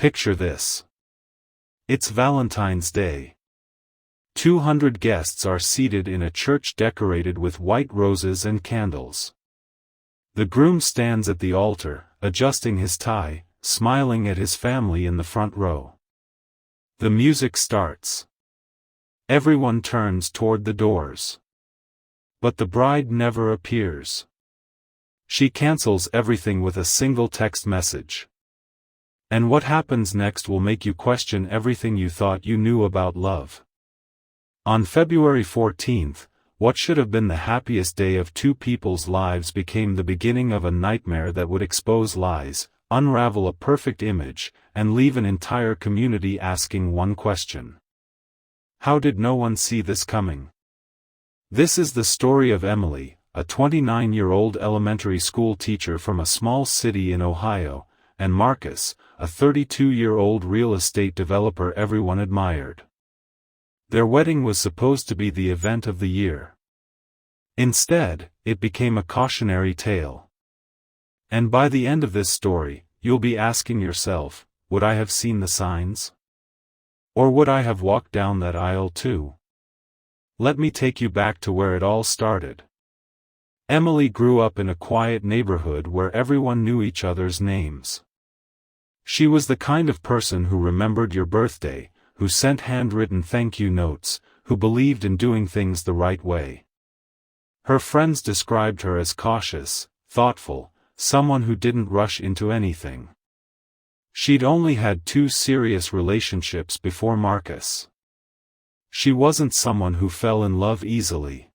Picture this. It's Valentine's Day. 200 guests are seated in a church decorated with white roses and candles. The groom stands at the altar, adjusting his tie, smiling at his family in the front row. The music starts. Everyone turns toward the doors. But the bride never appears. She cancels everything with a single text message. And what happens next will make you question everything you thought you knew about love. On February 14th, what should have been the happiest day of two people's lives became the beginning of a nightmare that would expose lies, unravel a perfect image, and leave an entire community asking one question. How did no one see this coming? This is the story of Emily, a 29-year-old elementary school teacher from a small city in Ohio, and Marcus, a 32-year-old real estate developer everyone admired. Their wedding was supposed to be the event of the year. Instead, it became a cautionary tale. And by the end of this story, you'll be asking yourself, would I have seen the signs? Or would I have walked down that aisle too? Let me take you back to where it all started. Emily grew up in a quiet neighborhood where everyone knew each other's names. She was the kind of person who remembered your birthday, who sent handwritten thank you notes, who believed in doing things the right way. Her friends described her as cautious, thoughtful, someone who didn't rush into anything. She'd only had 2 serious relationships before Marcus. She wasn't someone who fell in love easily.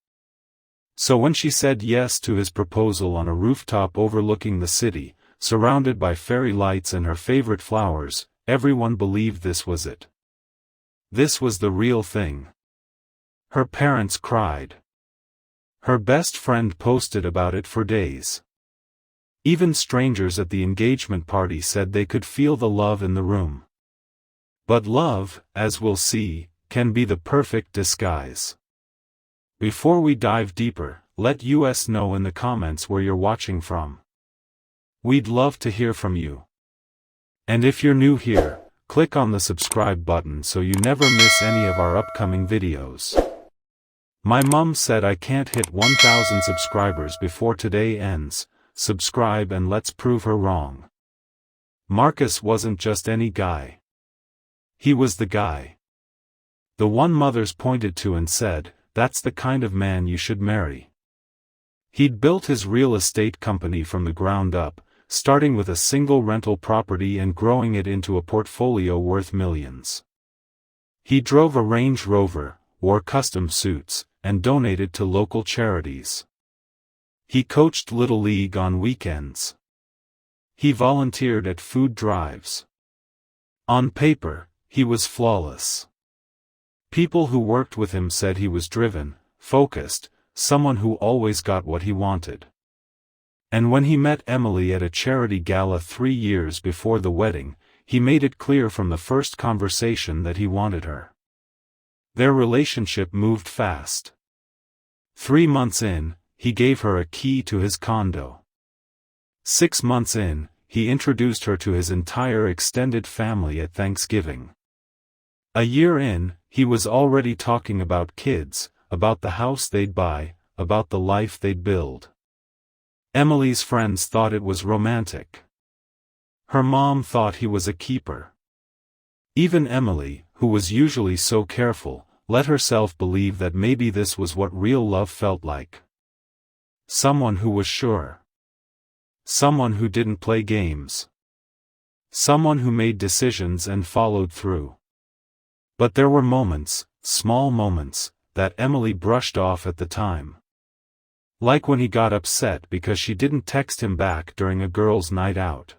So when she said yes to his proposal on a rooftop overlooking the city, surrounded by fairy lights and her favorite flowers, everyone believed this was it. This was the real thing. Her parents cried. Her best friend posted about it for days. Even strangers at the engagement party said they could feel the love in the room. But love, as we'll see, can be the perfect disguise. Before we dive deeper, let us know in the comments where you're watching from. We'd love to hear from you. And if you're new here, click on the subscribe button so you never miss any of our upcoming videos. My mum said I can't hit 1,000 subscribers before today ends. Subscribe and let's prove her wrong. Marcus wasn't just any guy. He was the guy. The one mothers pointed to and said, that's the kind of man you should marry. He'd built his real estate company from the ground up, starting with a single rental property and growing it into a portfolio worth millions. He drove a Range Rover, wore custom suits, and donated to local charities. He coached Little League on weekends. He volunteered at food drives. On paper, he was flawless. People who worked with him said he was driven, focused, someone who always got what he wanted. And when he met Emily at a charity gala 3 years before the wedding, he made it clear from the first conversation that he wanted her. Their relationship moved fast. 3 months in, he gave her a key to his condo. 6 months in, he introduced her to his entire extended family at Thanksgiving. A year in, he was already talking about kids, about the house they'd buy, about the life they'd build. Emily's friends thought it was romantic. Her mom thought he was a keeper. Even Emily, who was usually so careful, let herself believe that maybe this was what real love felt like. Someone who was sure. Someone who didn't play games. Someone who made decisions and followed through. But there were moments, small moments, that Emily brushed off at the time. Like when he got upset because she didn't text him back during a girls' night out.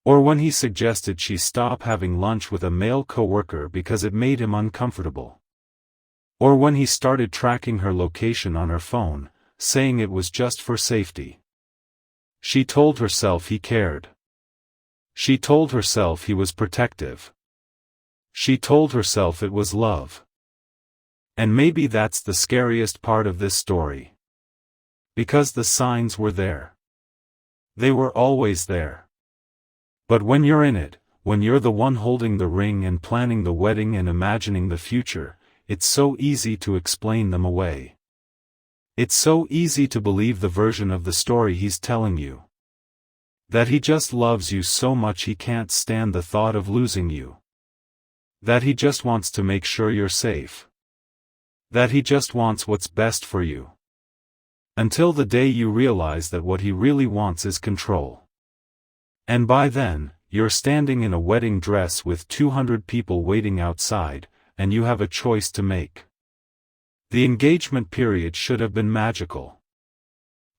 Or when he suggested she stop having lunch with a male coworker because it made him uncomfortable. Or when he started tracking her location on her phone, saying it was just for safety. She told herself he cared. She told herself he was protective. She told herself it was love. And maybe that's the scariest part of this story. Because the signs were there. They were always there. But when you're in it, when you're the one holding the ring and planning the wedding and imagining the future, it's so easy to explain them away. It's so easy to believe the version of the story he's telling you. That he just loves you so much he can't stand the thought of losing you. That he just wants to make sure you're safe. That he just wants what's best for you. Until the day you realize that what he really wants is control. And by then, you're standing in a wedding dress with 200 people waiting outside, and you have a choice to make. The engagement period should have been magical.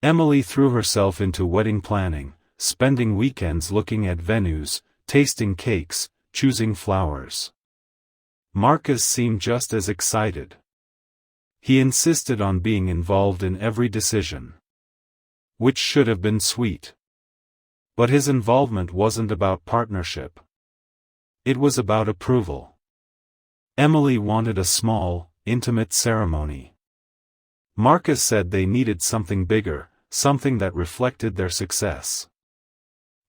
Emily threw herself into wedding planning, spending weekends looking at venues, tasting cakes, choosing flowers. Marcus seemed just as excited. He insisted on being involved in every decision. Which should have been sweet. But his involvement wasn't about partnership. It was about approval. Emily wanted a small, intimate ceremony. Marcus said they needed something bigger, something that reflected their success.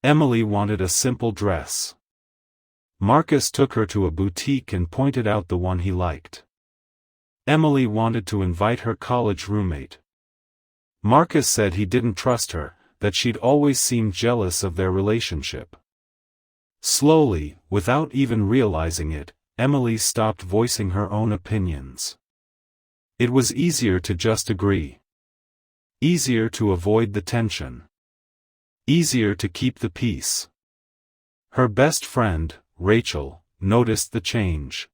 Emily wanted a simple dress. Marcus took her to a boutique and pointed out the one he liked. Emily wanted to invite her college roommate. Marcus said he didn't trust her, that she'd always seemed jealous of their relationship. Slowly, without even realizing it, Emily stopped voicing her own opinions. It was easier to just agree. Easier to avoid the tension. Easier to keep the peace. Her best friend, Rachel, noticed the change.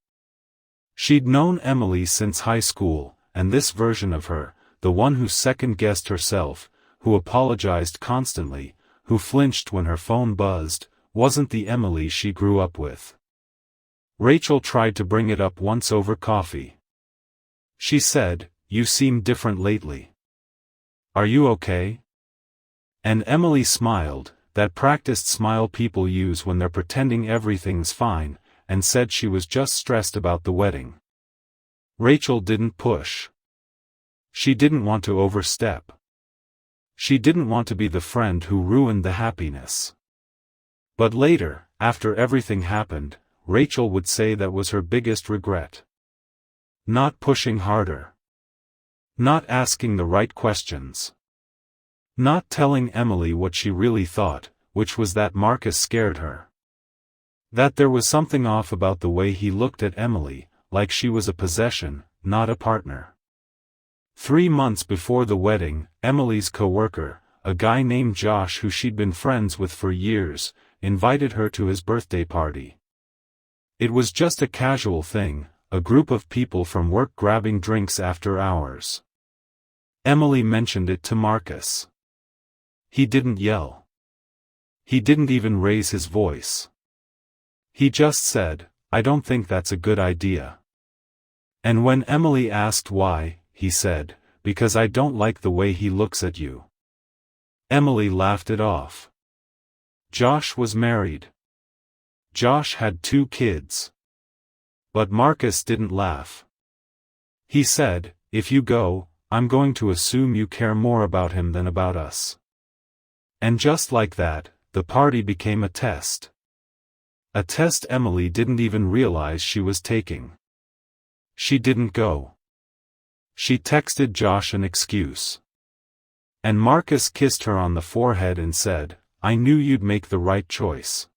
She'd known Emily since high school, and this version of her, the one who second-guessed herself, who apologized constantly, who flinched when her phone buzzed, wasn't the Emily she grew up with. Rachel tried to bring it up once over coffee. She said, "You seem different lately. Are you okay?" And Emily smiled, that practiced smile people use when they're pretending everything's fine, and said she was just stressed about the wedding. Rachel didn't push. She didn't want to overstep. She didn't want to be the friend who ruined the happiness. But later, after everything happened, Rachel would say that was her biggest regret. Not pushing harder. Not asking the right questions. Not telling Emily what she really thought, which was that Marcus scared her. That there was something off about the way he looked at Emily, like she was a possession, not a partner. 3 months before the wedding, Emily's co-worker, a guy named Josh who she'd been friends with for years, invited her to his birthday party. It was just a casual thing, a group of people from work grabbing drinks after hours. Emily mentioned it to Marcus. He didn't yell. He didn't even raise his voice. He just said, "I don't think that's a good idea." And when Emily asked why, he said, "Because I don't like the way he looks at you." Emily laughed it off. Josh was married. Josh had 2 kids. But Marcus didn't laugh. He said, "If you go, I'm going to assume you care more about him than about us." And just like that, the party became a test. A test Emily didn't even realize she was taking. She didn't go. She texted Josh an excuse. And Marcus kissed her on the forehead and said, "I knew you'd make the right choice."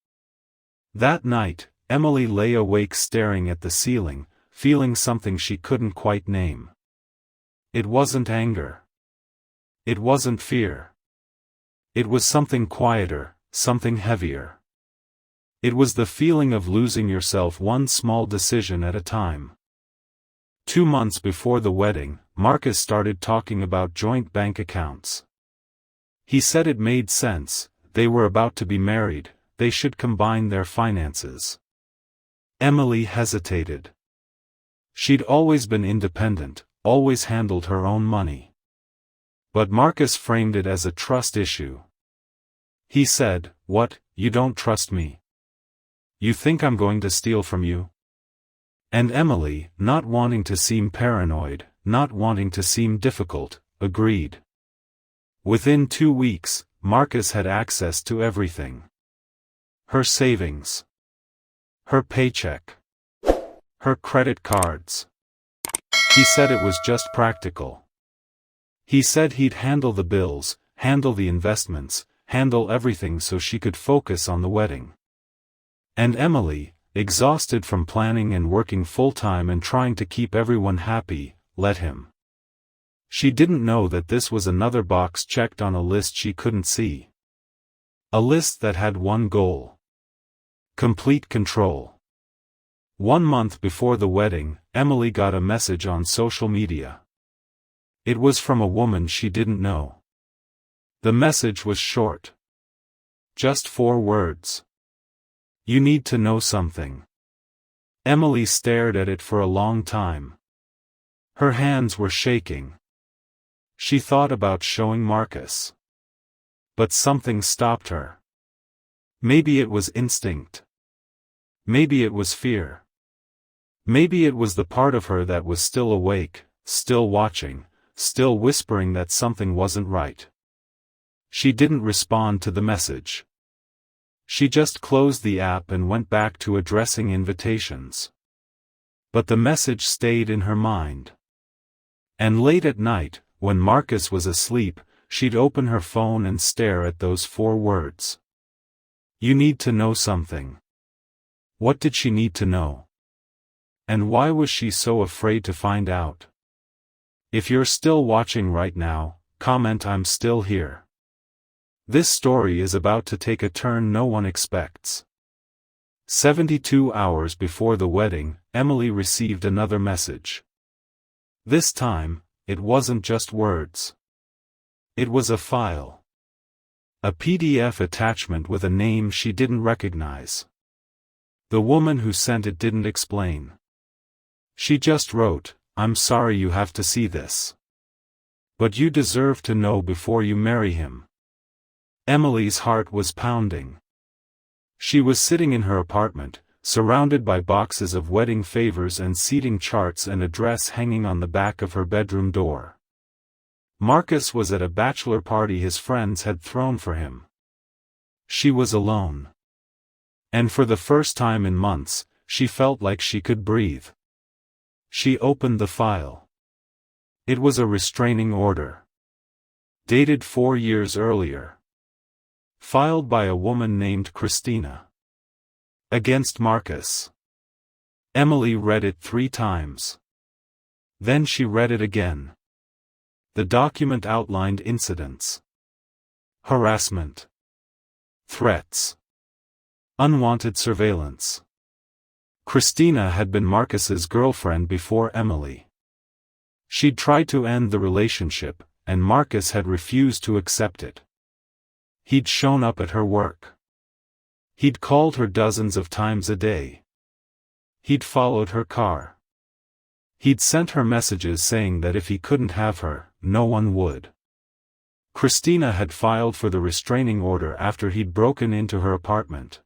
That night, Emily lay awake staring at the ceiling, feeling something she couldn't quite name. It wasn't anger. It wasn't fear. It was something quieter, something heavier. It was the feeling of losing yourself one small decision at a time. 2 months before the wedding, Marcus started talking about joint bank accounts. He said it made sense, they were about to be married, they should combine their finances. Emily hesitated. She'd always been independent, always handled her own money. But Marcus framed it as a trust issue. He said, "What, you don't trust me? You think I'm going to steal from you?" And Emily, not wanting to seem paranoid, not wanting to seem difficult, agreed. Within 2 weeks, Marcus had access to everything. Her savings. Her paycheck. Her credit cards. He said it was just practical. He said he'd handle the bills, handle the investments, handle everything so she could focus on the wedding. And Emily, exhausted from planning and working full-time and trying to keep everyone happy, let him. She didn't know that this was another box checked on a list she couldn't see. A list that had one goal. Complete control. 1 month before the wedding, Emily got a message on social media. It was from a woman she didn't know. The message was short. Just 4 words. You need to know something. Emily stared at it for a long time. Her hands were shaking. She thought about showing Marcus. But something stopped her. Maybe it was instinct. Maybe it was fear. Maybe it was the part of her that was still awake, still watching, still whispering that something wasn't right. She didn't respond to the message. She just closed the app and went back to addressing invitations. But the message stayed in her mind. And late at night, when Marcus was asleep, she'd open her phone and stare at those 4 words. You need to know something. What did she need to know? And why was she so afraid to find out? If you're still watching right now, comment I'm still here. This story is about to take a turn no one expects. 72 hours before the wedding, Emily received another message. This time, it wasn't just words. It was a file. A PDF attachment with a name she didn't recognize. The woman who sent it didn't explain. She just wrote, I'm sorry you have to see this. But you deserve to know before you marry him. Emily's heart was pounding. She was sitting in her apartment, surrounded by boxes of wedding favors and seating charts and a dress hanging on the back of her bedroom door. Marcus was at a bachelor party his friends had thrown for him. She was alone. And for the first time in months, she felt like she could breathe. She opened the file. It was a restraining order. Dated 4 years earlier. Filed by a woman named Christina. Against Marcus. Emily read it 3 times. Then she read it again. The document outlined incidents. Harassment. Threats. Unwanted surveillance. Christina had been Marcus's girlfriend before Emily. She'd tried to end the relationship, and Marcus had refused to accept it. He'd shown up at her work. He'd called her dozens of times a day. He'd followed her car. He'd sent her messages saying that if he couldn't have her, no one would. Christina had filed for the restraining order after he'd broken into her apartment.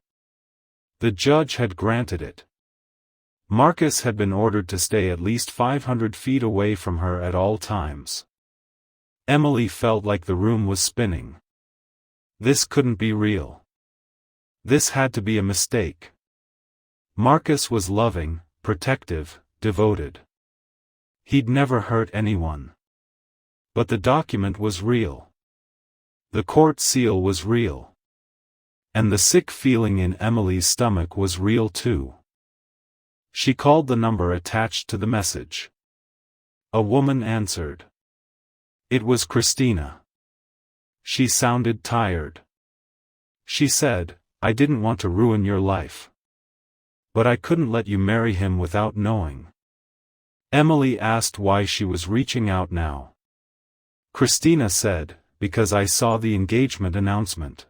The judge had granted it. Marcus had been ordered to stay at least 500 feet away from her at all times. Emily felt like the room was spinning. This couldn't be real. This had to be a mistake. Marcus was loving, protective, devoted. He'd never hurt anyone. But the document was real. The court seal was real. And the sick feeling in Emily's stomach was real too. She called the number attached to the message. A woman answered. It was Christina. She sounded tired. She said, I didn't want to ruin your life. But I couldn't let you marry him without knowing. Emily asked why she was reaching out now. Christina said, because I saw the engagement announcement.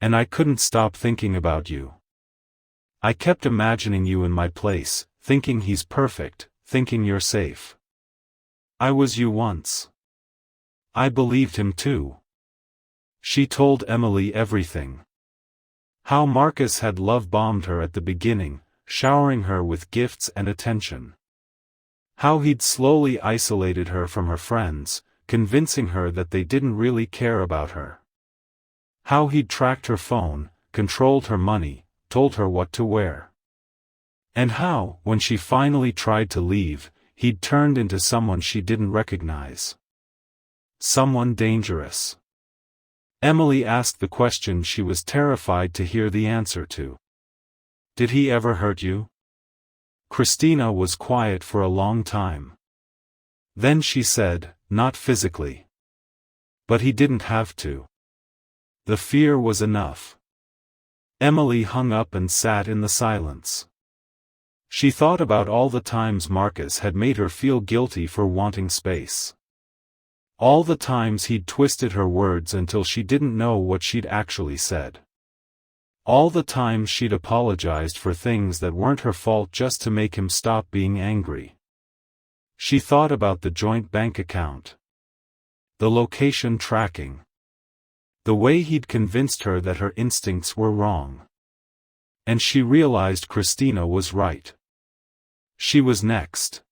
And I couldn't stop thinking about you. I kept imagining you in my place, thinking he's perfect, thinking you're safe. I was you once. I believed him too. She told Emily everything. How Marcus had love-bombed her at the beginning, showering her with gifts and attention. How he'd slowly isolated her from her friends, convincing her that they didn't really care about her. How he'd tracked her phone, controlled her money, told her what to wear. And how, when she finally tried to leave, he'd turned into someone she didn't recognize. Someone dangerous. Emily asked the question she was terrified to hear the answer to. Did he ever hurt you? Christina was quiet for a long time. Then she said, not physically. But he didn't have to. The fear was enough. Emily hung up and sat in the silence. She thought about all the times Marcus had made her feel guilty for wanting space. All the times he'd twisted her words until she didn't know what she'd actually said. All the times she'd apologized for things that weren't her fault just to make him stop being angry. She thought about the joint bank account. The location tracking. The way he'd convinced her that her instincts were wrong. And she realized Christina was right. She was next.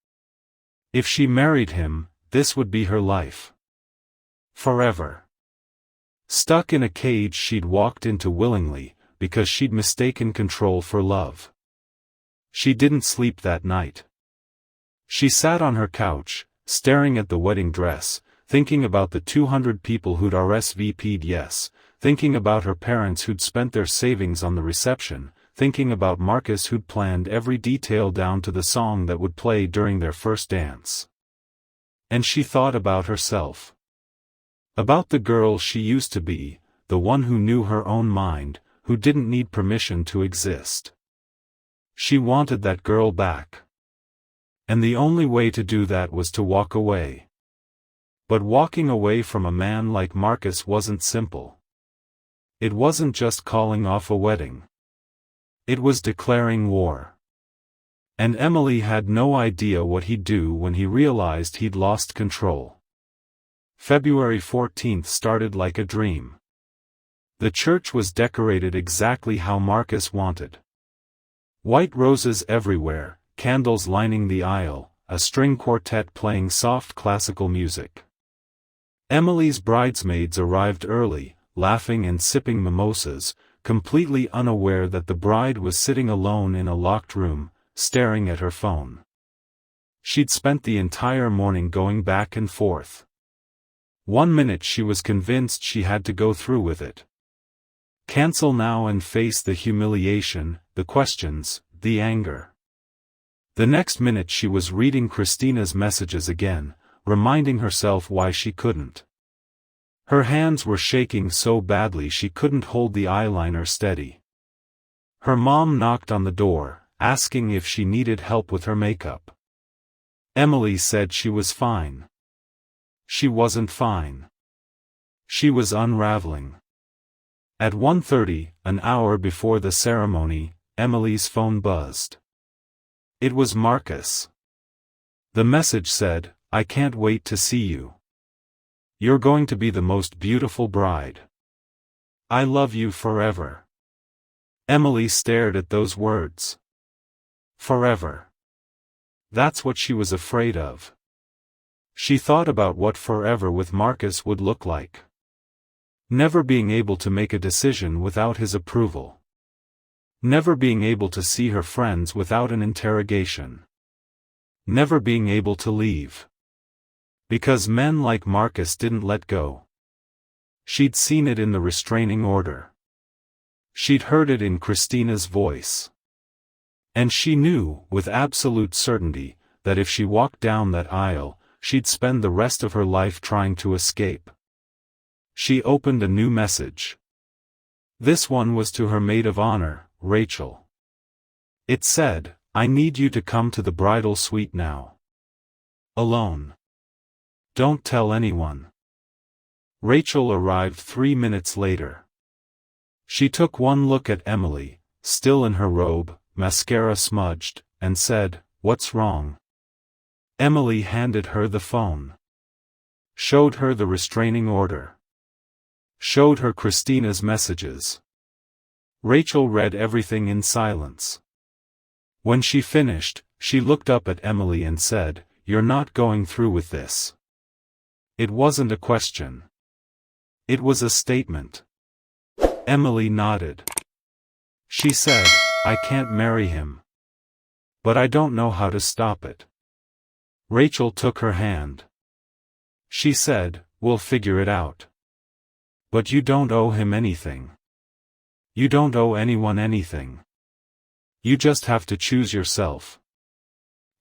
If she married him, this would be her life. Forever. Stuck in a cage she'd walked into willingly, because she'd mistaken control for love. She didn't sleep that night. She sat on her couch, staring at the wedding dress, thinking about the 200 people who'd RSVP'd yes, thinking about her parents who'd spent their savings on the reception, thinking about Marcus who'd planned every detail down to the song that would play during their first dance. And she thought about herself. About the girl she used to be, the one who knew her own mind, who didn't need permission to exist. She wanted that girl back. And the only way to do that was to walk away. But walking away from a man like Marcus wasn't simple. It wasn't just calling off a wedding. It was declaring war. And Emily had no idea what he'd do when he realized he'd lost control. February 14th started like a dream. The church was decorated exactly how Marcus wanted. White roses everywhere, candles lining the aisle, a string quartet playing soft classical music. Emily's bridesmaids arrived early, laughing and sipping mimosas, completely unaware that the bride was sitting alone in a locked room, staring at her phone. She'd spent the entire morning going back and forth. 1 minute she was convinced she had to go through with it. Cancel now and face the humiliation, the questions, the anger. The next minute she was reading Christina's messages again, reminding herself why she couldn't. Her hands were shaking so badly she couldn't hold the eyeliner steady. Her mom knocked on the door, asking if she needed help with her makeup. Emily said she was fine. She wasn't fine. She was unraveling. At 1:30, an hour before the ceremony, Emily's phone buzzed. It was Marcus. The message said, "I can't wait to see you. You're going to be the most beautiful bride. I love you forever." Emily stared at those words. Forever. That's what she was afraid of. She thought about what forever with Marcus would look like. Never being able to make a decision without his approval. Never being able to see her friends without an interrogation. Never being able to leave. Because men like Marcus didn't let go. She'd seen it in the restraining order. She'd heard it in Christina's voice. And she knew, with absolute certainty, that if she walked down that aisle, she'd spend the rest of her life trying to escape. She opened a new message. This one was to her maid of honor, Rachel. It said, "I need you to come to the bridal suite now. Alone. Don't tell anyone." Rachel arrived 3 minutes later. She took one look at Emily, still in her robe, mascara smudged, and said, "What's wrong?" Emily handed her the phone. Showed her the restraining order. Showed her Christina's messages. Rachel read everything in silence. When she finished, she looked up at Emily and said, "You're not going through with this." It wasn't a question. It was a statement. Emily nodded. She said, "I can't marry him." But I don't know how to stop it. Rachel took her hand. She said, we'll figure it out. But you don't owe him anything. You don't owe anyone anything. You just have to choose yourself.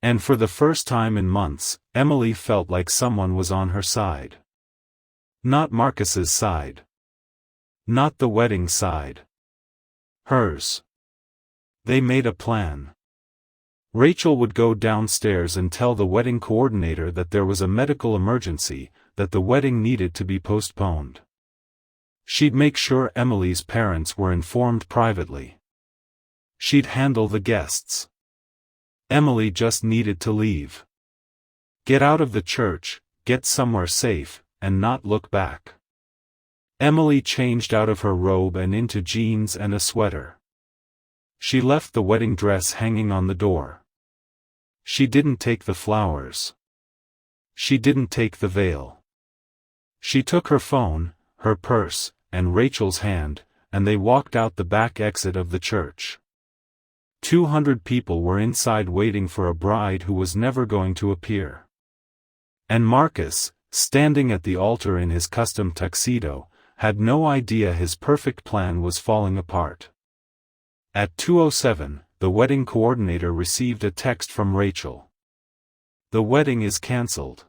And for the first time in months, Emily felt like someone was on her side. Not Marcus's side. Not the wedding side. Hers. They made a plan. Rachel would go downstairs and tell the wedding coordinator that there was a medical emergency, that the wedding needed to be postponed. She'd make sure Emily's parents were informed privately. She'd handle the guests. Emily just needed to leave. Get out of the church, get somewhere safe, and not look back. Emily changed out of her robe and into jeans and a sweater. She left the wedding dress hanging on the door. She didn't take the flowers. She didn't take the veil. She took her phone, her purse, and Rachel's hand, and they walked out the back exit of the church. 200 people were inside waiting for a bride who was never going to appear. And Marcus, standing at the altar in his custom tuxedo, had no idea his perfect plan was falling apart. At 2:07, the wedding coordinator received a text from Rachel. The wedding is cancelled.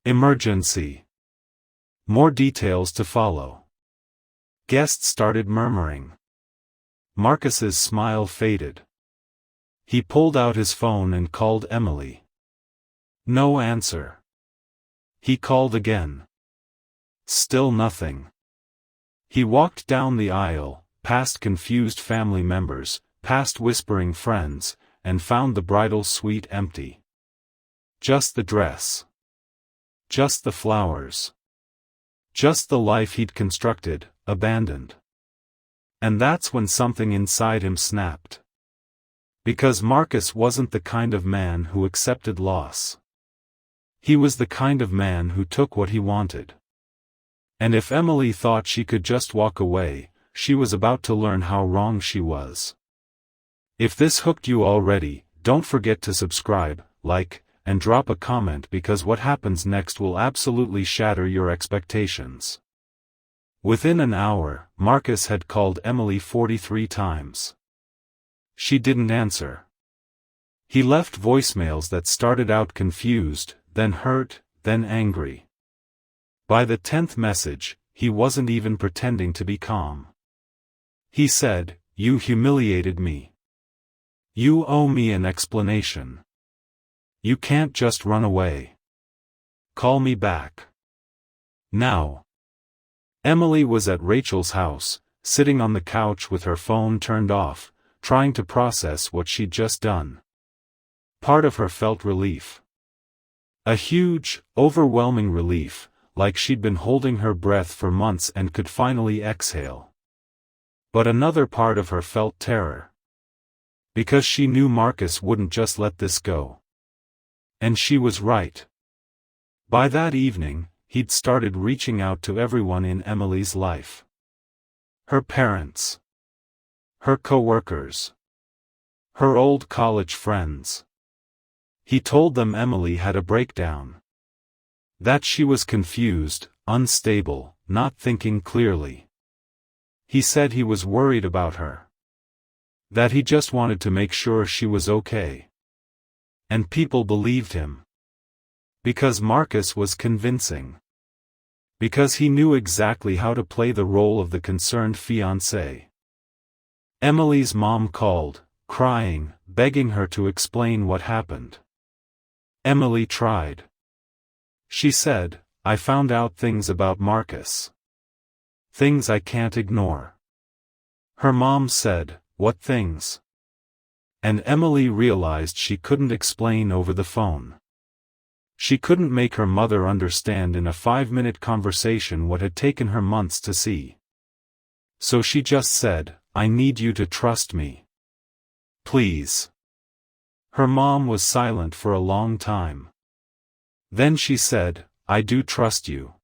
Emergency. More details to follow. Guests started murmuring. Marcus's smile faded. He pulled out his phone and called Emily. No answer. He called again. Still nothing. He walked down the aisle, past confused family members, past whispering friends, and found the bridal suite empty. Just the dress. Just the flowers. Just the life he'd constructed, abandoned. And that's when something inside him snapped. Because Marcus wasn't the kind of man who accepted loss. He was the kind of man who took what he wanted. And if Emily thought she could just walk away, she was about to learn how wrong she was. If this hooked you already, don't forget to subscribe, like, and drop a comment because what happens next will absolutely shatter your expectations. Within an hour, Marcus had called Emily 43 times. She didn't answer. He left voicemails that started out confused, then hurt, then angry. By the 10th message, he wasn't even pretending to be calm. He said, "You humiliated me. You owe me an explanation. You can't just run away. Call me back. Now." Emily was at Rachel's house, sitting on the couch with her phone turned off, trying to process what she'd just done. Part of her felt relief. A huge, overwhelming relief, like she'd been holding her breath for months and could finally exhale. But another part of her felt terror. Because she knew Marcus wouldn't just let this go. And she was right. By that evening, he'd started reaching out to everyone in Emily's life. Her parents. Her co-workers. Her old college friends. He told them Emily had a breakdown. That she was confused, unstable, not thinking clearly. He said he was worried about her. That he just wanted to make sure she was okay. And people believed him. Because Marcus was convincing. Because he knew exactly how to play the role of the concerned fiancé. Emily's mom called, crying, begging her to explain what happened. Emily tried. She said, "I found out things about Marcus. Things I can't ignore." Her mom said, "What things?" And Emily realized she couldn't explain over the phone. She couldn't make her mother understand in a 5-minute conversation what had taken her months to see. So she just said, "I need you to trust me. Please." Her mom was silent for a long time. Then she said, "I do trust you.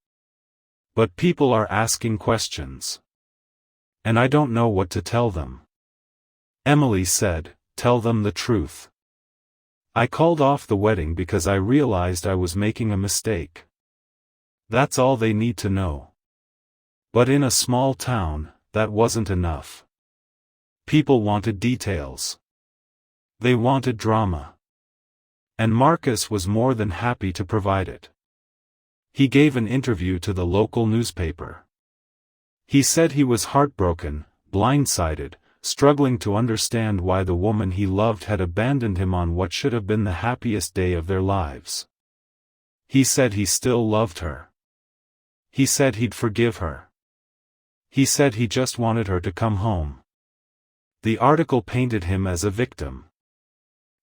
But people are asking questions. And I don't know what to tell them." Emily said, "Tell them the truth. I called off the wedding because I realized I was making a mistake. That's all they need to know. But in a small town, that wasn't enough. People wanted details. They wanted drama. And Marcus was more than happy to provide it. He gave an interview to the local newspaper. He said he was heartbroken, blindsided, struggling to understand why the woman he loved had abandoned him on what should have been the happiest day of their lives. He said he still loved her. He said he'd forgive her. He said he just wanted her to come home. The article painted him as a victim.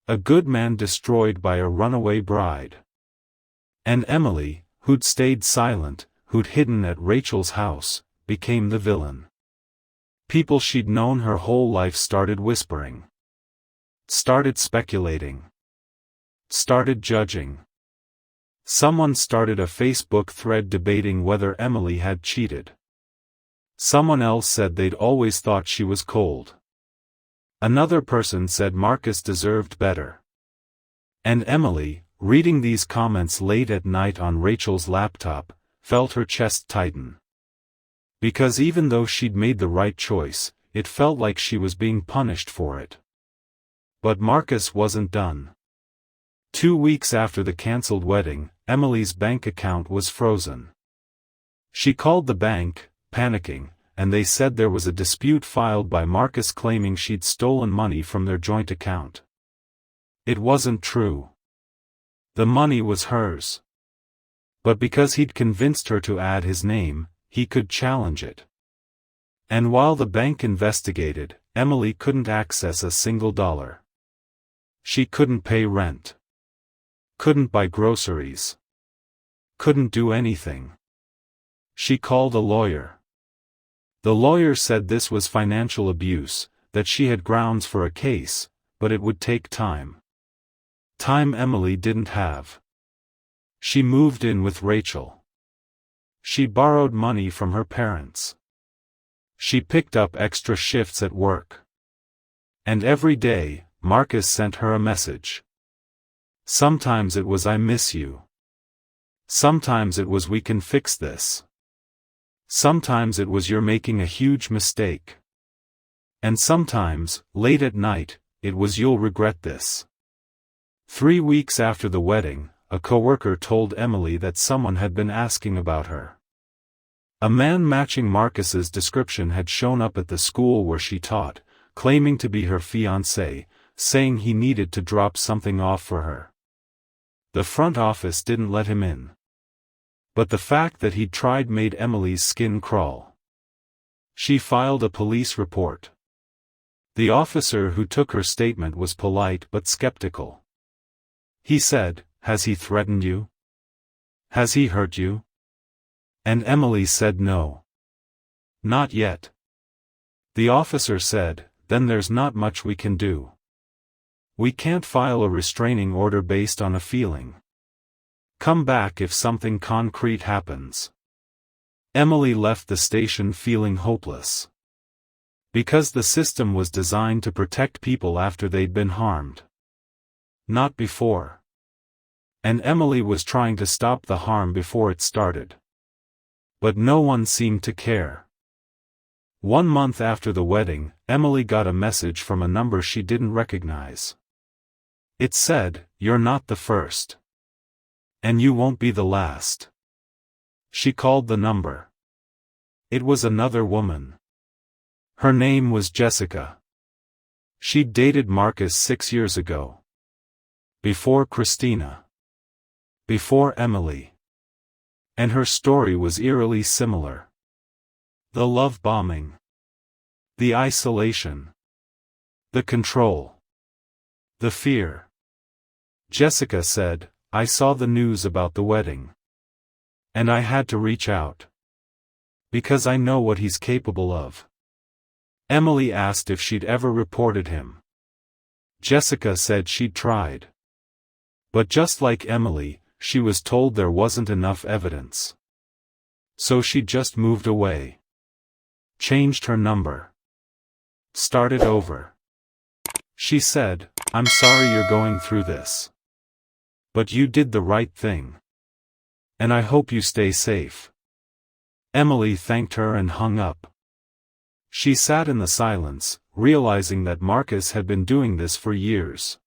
A good man destroyed by a runaway bride. And Emily, who'd stayed silent, who'd hidden at Rachel's house, became the villain. People she'd known her whole life started whispering. Started speculating. Started judging. Someone started a Facebook thread debating whether Emily had cheated. Someone else said they'd always thought she was cold. Another person said Marcus deserved better. And Emily, reading these comments late at night on Rachel's laptop, felt her chest tighten. Because even though she'd made the right choice, it felt like she was being punished for it. But Marcus wasn't done. 2 weeks after the cancelled wedding, Emily's bank account was frozen. She called the bank, panicking, and they said there was a dispute filed by Marcus claiming she'd stolen money from their joint account. It wasn't true. The money was hers. But because he'd convinced her to add his name, he could challenge it. And while the bank investigated, Emily couldn't access a single dollar. She couldn't pay rent. Couldn't buy groceries. Couldn't do anything. She called a lawyer. The lawyer said this was financial abuse, that she had grounds for a case, but it would take time. Time Emily didn't have. She moved in with Rachel. She borrowed money from her parents. She picked up extra shifts at work. And every day, Marcus sent her a message. Sometimes it was "I miss you." Sometimes it was "We can fix this." Sometimes it was "You're making a huge mistake." And sometimes, late at night, it was "You'll regret this." 3 weeks after the wedding, a coworker told Emily that someone had been asking about her. A man matching Marcus's description had shown up at the school where she taught, claiming to be her fiancé, saying he needed to drop something off for her. The front office didn't let him in. But the fact that he'd tried made Emily's skin crawl. She filed a police report. The officer who took her statement was polite but skeptical. He said, "Has he threatened you? Has he hurt you?" And Emily said no. "Not yet." The officer said, "Then there's not much we can do. We can't file a restraining order based on a feeling. Come back if something concrete happens." Emily left the station feeling hopeless. Because the system was designed to protect people after they'd been harmed. Not before. And Emily was trying to stop the harm before it started. But no one seemed to care. 1 month after the wedding, Emily got a message from a number she didn't recognize. It said, "You're not the first. And you won't be the last." She called the number. It was another woman. Her name was Jessica. She'd dated Marcus 6 years ago. Before Christina. Before Emily. And her story was eerily similar. The love bombing. The isolation. The control. The fear. Jessica said, "I saw the news about the wedding. And I had to reach out. Because I know what he's capable of." Emily asked if she'd ever reported him. Jessica said she'd tried. But just like Emily, she was told there wasn't enough evidence. So she just moved away. Changed her number. Started over. She said, I'm sorry you're going through this. But you did the right thing. And I hope you stay safe." Emily thanked her and hung up. She sat in the silence, realizing that Marcus had been doing this for years.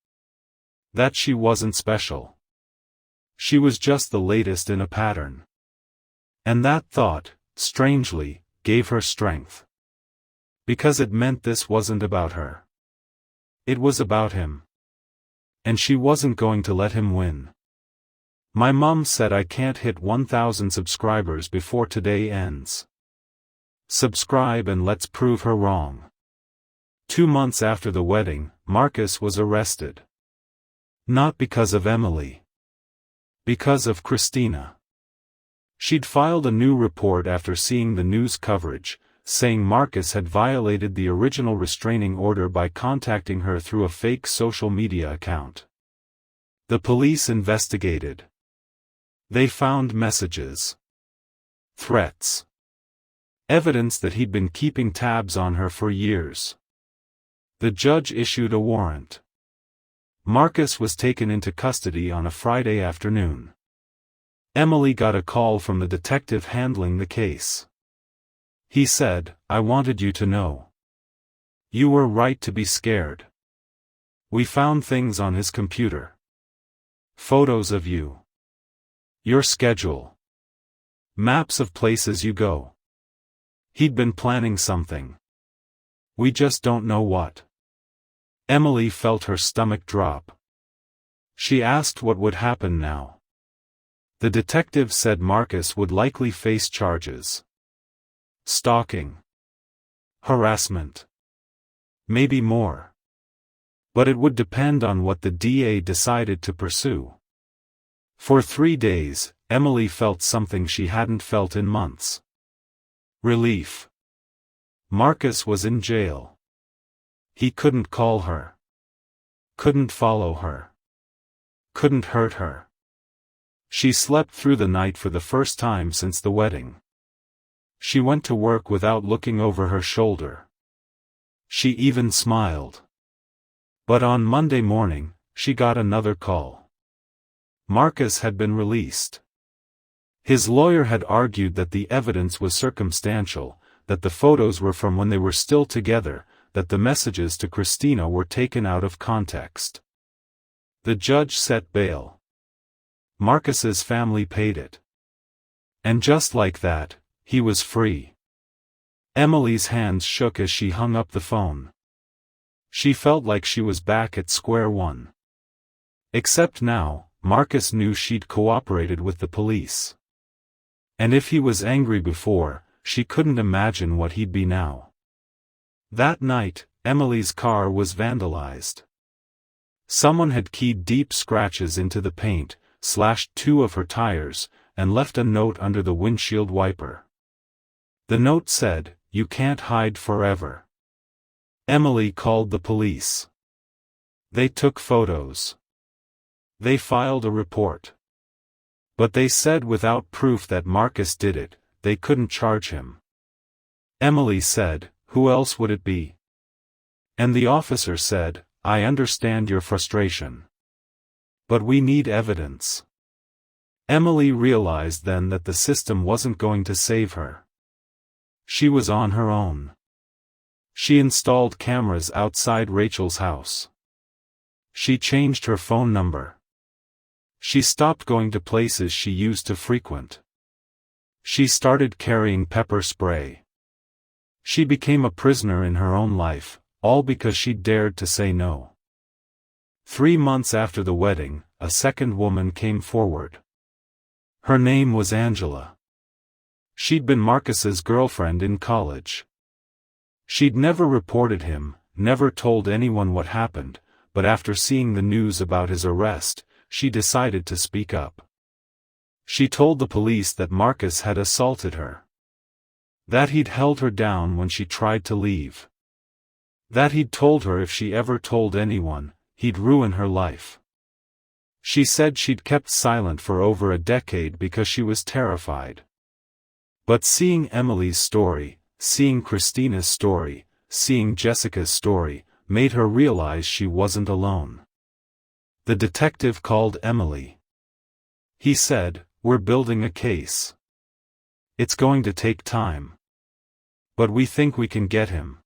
That she wasn't special. She was just the latest in a pattern. And that thought, strangely, gave her strength. Because it meant this wasn't about her. It was about him. And she wasn't going to let him win. "My mom said I can't hit 1,000 subscribers before today ends. Subscribe and let's prove her wrong." 2 months after the wedding, Marcus was arrested. Not because of Emily. Because of Christina. She'd filed a new report after seeing the news coverage, saying Marcus had violated the original restraining order by contacting her through a fake social media account. The police investigated. They found messages. Threats. Evidence that he'd been keeping tabs on her for years. The judge issued a warrant. Marcus was taken into custody on a Friday afternoon. Emily got a call from the detective handling the case. He said, "I wanted you to know. You were right to be scared. We found things on his computer. Photos of you. Your schedule. Maps of places you go. He'd been planning something. We just don't know what." Emily felt her stomach drop. She asked what would happen now. The detective said Marcus would likely face charges. Stalking. Harassment. Maybe more. But it would depend on what the DA decided to pursue. For 3 days, Emily felt something she hadn't felt in months. Relief. Marcus was in jail. He couldn't call her. Couldn't follow her. Couldn't hurt her. She slept through the night for the first time since the wedding. She went to work without looking over her shoulder. She even smiled. But on Monday morning, she got another call. Marcus had been released. His lawyer had argued that the evidence was circumstantial, that the photos were from when they were still together, that the messages to Christina were taken out of context. The judge set bail. Marcus's family paid it. And just like that, he was free. Emily's hands shook as she hung up the phone. She felt like she was back at square one. Except now, Marcus knew she'd cooperated with the police. And if he was angry before, she couldn't imagine what he'd be now. That night, Emily's car was vandalized. Someone had keyed deep scratches into the paint, slashed 2 of her tires, and left a note under the windshield wiper. The note said, "You can't hide forever." Emily called the police. They took photos. They filed a report. But they said without proof that Marcus did it, they couldn't charge him. Emily said, "Who else would it be?" And the officer said, "I understand your frustration. But we need evidence." Emily realized then that the system wasn't going to save her. She was on her own. She installed cameras outside Rachel's house. She changed her phone number. She stopped going to places she used to frequent. She started carrying pepper spray. She became a prisoner in her own life, all because she dared to say no. 3 months after the wedding, a second woman came forward. Her name was Angela. She'd been Marcus's girlfriend in college. She'd never reported him, never told anyone what happened, but after seeing the news about his arrest, she decided to speak up. She told the police that Marcus had assaulted her. That he'd held her down when she tried to leave. That he'd told her if she ever told anyone, he'd ruin her life. She said she'd kept silent for over a decade because she was terrified. But seeing Emily's story, seeing Christina's story, seeing Jessica's story, made her realize she wasn't alone. The detective called Emily. He said, "We're building a case. It's going to take time. But we think we can get him."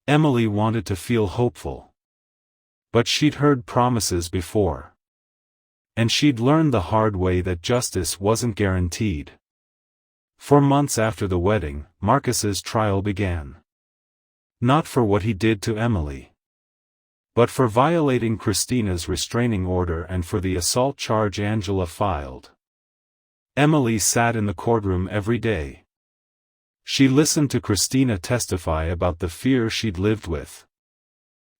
Emily wanted to feel hopeful. But she'd heard promises before. And she'd learned the hard way that justice wasn't guaranteed. For months after the wedding, Marcus's trial began. Not for what he did to Emily, but for violating Christina's restraining order and for the assault charge Angela filed. Emily sat in the courtroom every day. She listened to Christina testify about the fear she'd lived with.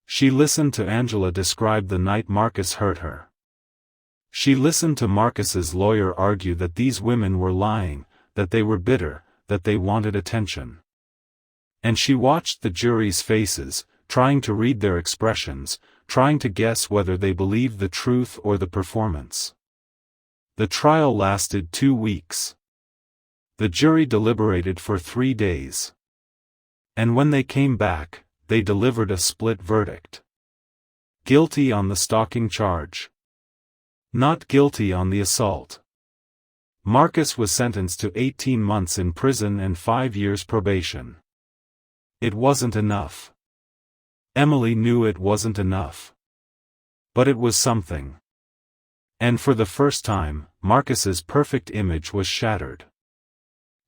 She listened to Angela describe the night Marcus hurt her. She listened to Marcus's lawyer argue that these women were lying, that they were bitter, that they wanted attention. And she watched the jury's faces, trying to read their expressions, trying to guess whether they believed the truth or the performance. The trial lasted 2 weeks. The jury deliberated for 3 days. And when they came back, they delivered a split verdict. Guilty on the stalking charge. Not guilty on the assault. Marcus was sentenced to 18 months in prison and 5 years probation. It wasn't enough. Emily knew it wasn't enough. But it was something. And for the first time, Marcus's perfect image was shattered.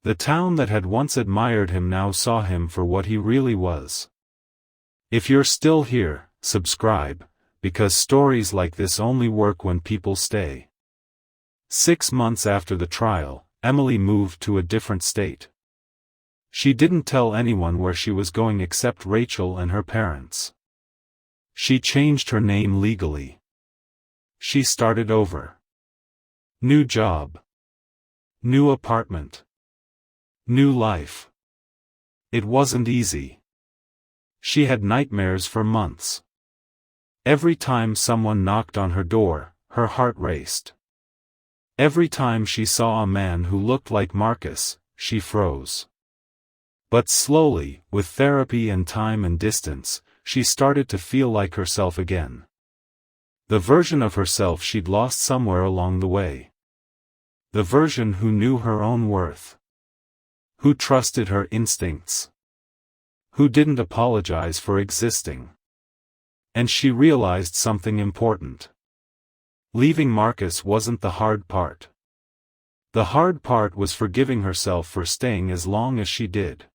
The town that had once admired him now saw him for what he really was. If you're still here, subscribe, because stories like this only work when people stay. 6 months after the trial, Emily moved to a different state. She didn't tell anyone where she was going except Rachel and her parents. She changed her name legally. She started over. New job. New apartment. New life. It wasn't easy. She had nightmares for months. Every time someone knocked on her door, her heart raced. Every time she saw a man who looked like Marcus, she froze. But slowly, with therapy and time and distance, she started to feel like herself again. The version of herself she'd lost somewhere along the way. The version who knew her own worth. Who trusted her instincts. Who didn't apologize for existing. And she realized something important. Leaving Marcus wasn't the hard part. The hard part was forgiving herself for staying as long as she did.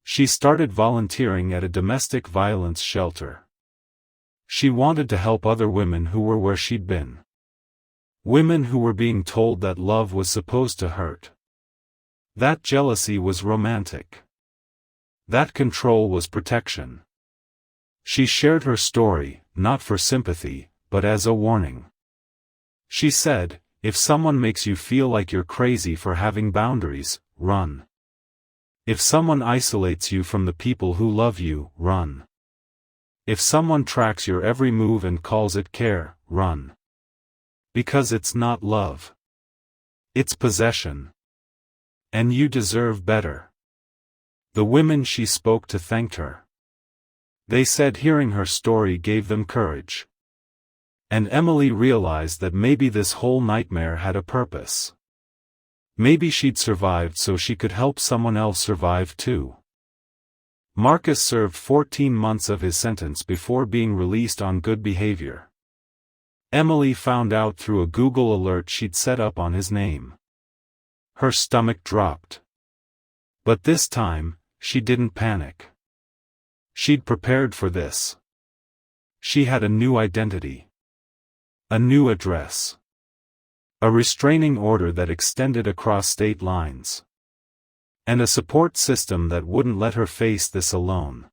She started volunteering at a domestic violence shelter. She wanted to help other women who were where she'd been. Women who were being told that love was supposed to hurt. That jealousy was romantic. That control was protection. She shared her story, not for sympathy, but as a warning. She said, if someone makes you feel like you're crazy for having boundaries, run. If someone isolates you from the people who love you, run. If someone tracks your every move and calls it care, run. Because it's not love. It's possession. And you deserve better. The women she spoke to thanked her. They said hearing her story gave them courage. And Emily realized that maybe this whole nightmare had a purpose. Maybe she'd survived so she could help someone else survive too. Marcus served 14 months of his sentence before being released on good behavior. Emily found out through a Google alert she'd set up on his name. Her stomach dropped. But this time, she didn't panic. She'd prepared for this. She had a new identity. A new address. A restraining order that extended across state lines. And a support system that wouldn't let her face this alone.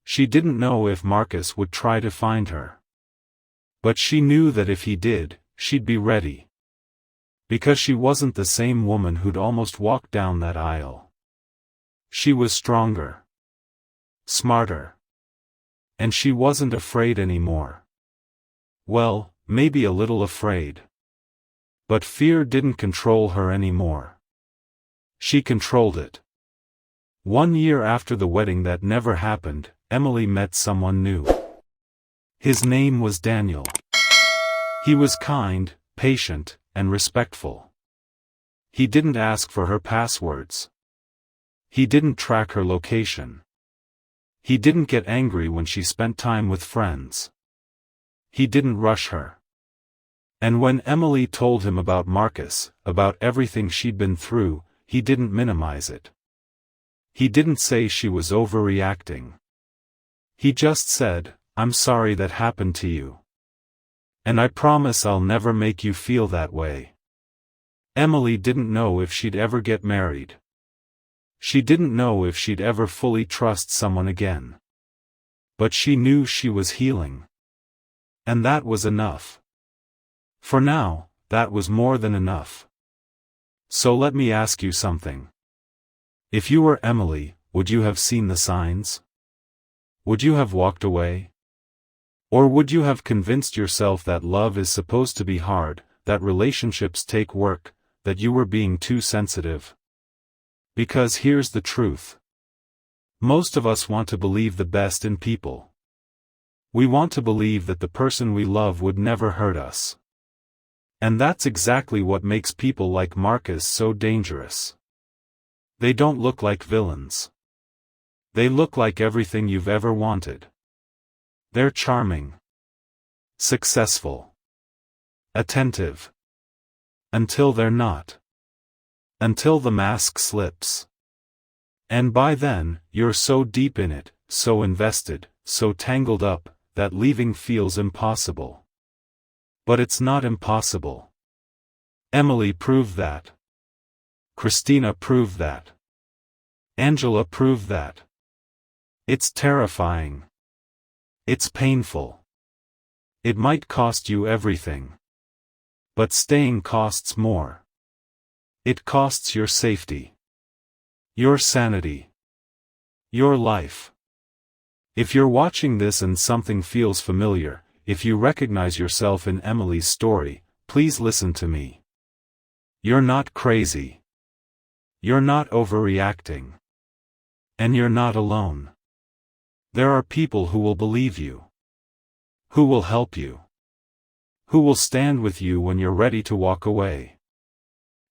She didn't know if Marcus would try to find her. But she knew that if he did, she'd be ready. Because she wasn't the same woman who'd almost walked down that aisle. She was stronger. Smarter. And she wasn't afraid anymore. Well, maybe a little afraid. But fear didn't control her anymore. She controlled it. 1 year after the wedding that never happened, Emily met someone new. His name was Daniel. He was kind, patient, and respectful. He didn't ask for her passwords. He didn't track her location. He didn't get angry when she spent time with friends. He didn't rush her. And when Emily told him about Marcus, about everything she'd been through, he didn't minimize it. He didn't say she was overreacting. He just said, "I'm sorry that happened to you. And I promise I'll never make you feel that way." Emily didn't know if she'd ever get married. She didn't know if she'd ever fully trust someone again. But she knew she was healing. And that was enough. For now, that was more than enough. So let me ask you something. If you were Emily, would you have seen the signs? Would you have walked away? Or would you have convinced yourself that love is supposed to be hard, that relationships take work, that you were being too sensitive? Because here's the truth. Most of us want to believe the best in people. We want to believe that the person we love would never hurt us. And that's exactly what makes people like Marcus so dangerous. They don't look like villains. They look like everything you've ever wanted. They're charming, successful, attentive. Until they're not. Until the mask slips. And by then, you're so deep in it, so invested, so tangled up, that leaving feels impossible. But it's not impossible. Emily proved that. Christina proved that. Angela proved that. It's terrifying. It's painful. It might cost you everything. But staying costs more. It costs your safety. Your sanity. Your life. If you're watching this and something feels familiar, if you recognize yourself in Emily's story, please listen to me. You're not crazy. You're not overreacting. And you're not alone. There are people who will believe you. Who will help you. Who will stand with you when you're ready to walk away.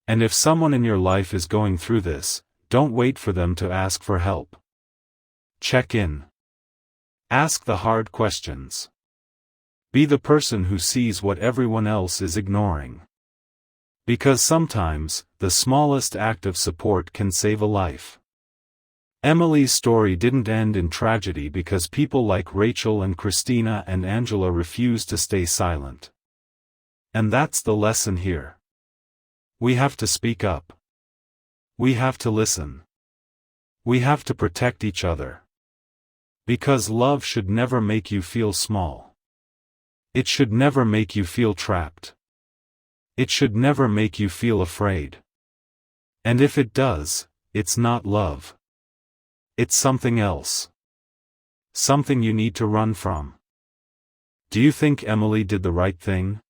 And if someone in your life is going through this, don't wait for them to ask for help. Check in. Ask the hard questions. Be the person who sees what everyone else is ignoring. Because sometimes, the smallest act of support can save a life. Emily's story didn't end in tragedy because people like Rachel and Christina and Angela refused to stay silent. And that's the lesson here. We have to speak up. We have to listen. We have to protect each other. Because love should never make you feel small. It should never make you feel trapped. It should never make you feel afraid. And if it does, it's not love. It's something else. Something you need to run from. Do you think Emily did the right thing?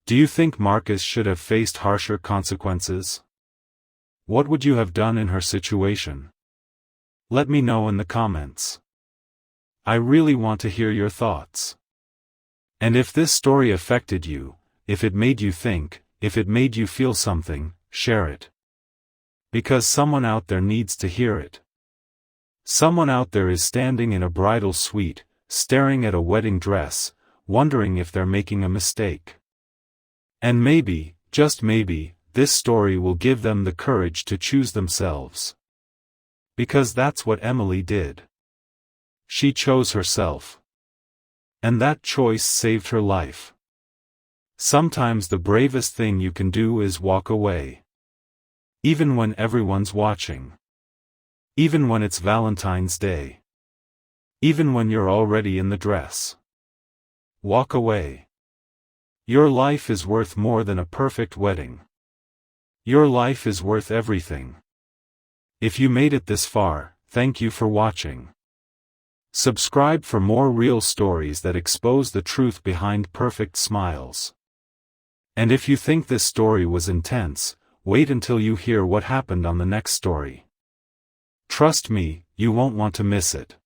Do you think Marcus should have faced harsher consequences? What would you have done in her situation? Let me know in the comments. I really want to hear your thoughts. And if this story affected you, if it made you think, if it made you feel something, share it. Because someone out there needs to hear it. Someone out there is standing in a bridal suite, staring at a wedding dress, wondering if they're making a mistake. And maybe, just maybe, this story will give them the courage to choose themselves. Because that's what Emily did. She chose herself. And that choice saved her life. Sometimes the bravest thing you can do is walk away. Even when everyone's watching. Even when it's Valentine's Day. Even when you're already in the dress. Walk away. Your life is worth more than a perfect wedding. Your life is worth everything. If you made it this far, thank you for watching. Subscribe for more real stories that expose the truth behind perfect smiles. And if you think this story was intense, wait until you hear what happened on the next story. Trust me, you won't want to miss it.